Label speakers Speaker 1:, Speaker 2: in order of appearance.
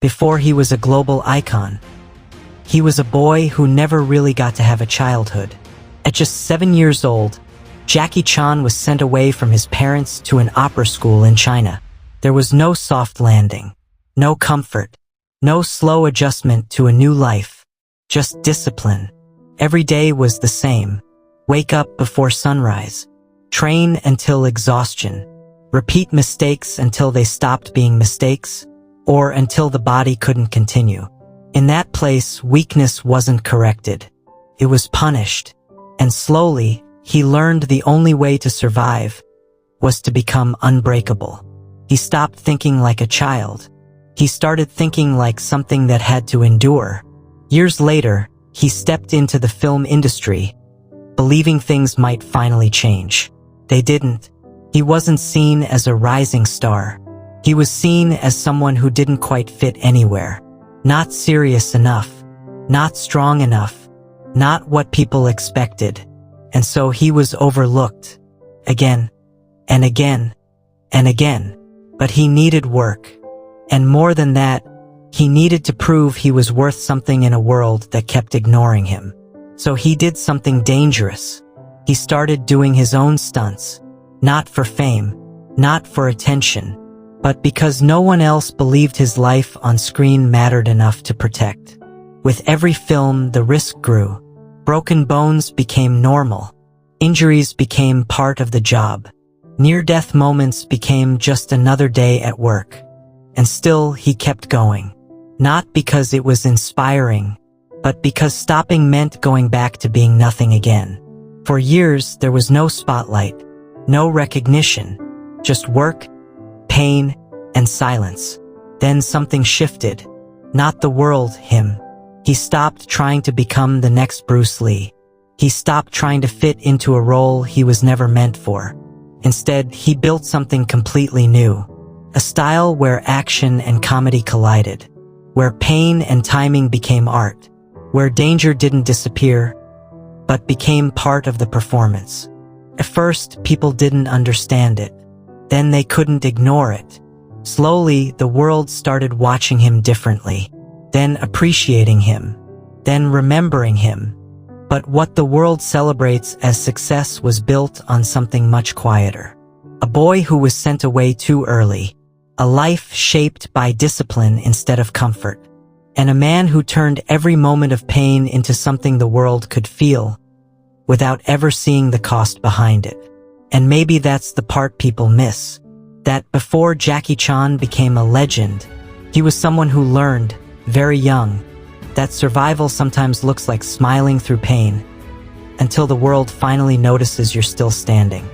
Speaker 1: before he was a global icon. He was a boy who never really got to have a childhood. At just 7 years old, Jackie Chan was sent away from his parents to an opera school in China. There was no soft landing, no comfort, no slow adjustment to a new life, just discipline. Every day was the same. Wake up before sunrise, train until exhaustion, repeat mistakes until they stopped being mistakes, or until the body couldn't continue. In that place, weakness wasn't corrected. It was punished. And slowly, he learned the only way to survive was to become unbreakable. He stopped thinking like a child. He started thinking like something that had to endure. Years later, he stepped into the film industry, believing things might finally change. They didn't. He wasn't seen as a rising star. He was seen as someone who didn't quite fit anywhere. Not serious enough. Not strong enough. Not what people expected. And so he was overlooked. Again, and again, and again. But he needed work. And more than that, he needed to prove he was worth something in a world that kept ignoring him. So he did something dangerous. He started doing his own stunts. Not for fame, not for attention, but because no one else believed his life on screen mattered enough to protect. With every film, the risk grew. Broken bones became normal. Injuries became part of the job. Near-death moments became just another day at work. And still, he kept going. Not because it was inspiring, but because stopping meant going back to being nothing again. For years, there was no spotlight, no recognition, just work, pain, and silence. Then something shifted. Not the world, him. He stopped trying to become the next Bruce Lee. He stopped trying to fit into a role he was never meant for. Instead, he built something completely new. A style where action and comedy collided. Where pain and timing became art. Where danger didn't disappear, but became part of the performance. At first, people didn't understand it. Then they couldn't ignore it. Slowly, the world started watching him differently. Then appreciating him. Then remembering him. But what the world celebrates as success was built on something much quieter. A boy who was sent away too early. A life shaped by discipline instead of comfort. And a man who turned every moment of pain into something the world could feel, without ever seeing the cost behind it. And maybe that's the part people miss. That before Jackie Chan became a legend, he was someone who learned, very young, that survival sometimes looks like smiling through pain, until the world finally notices you're still standing.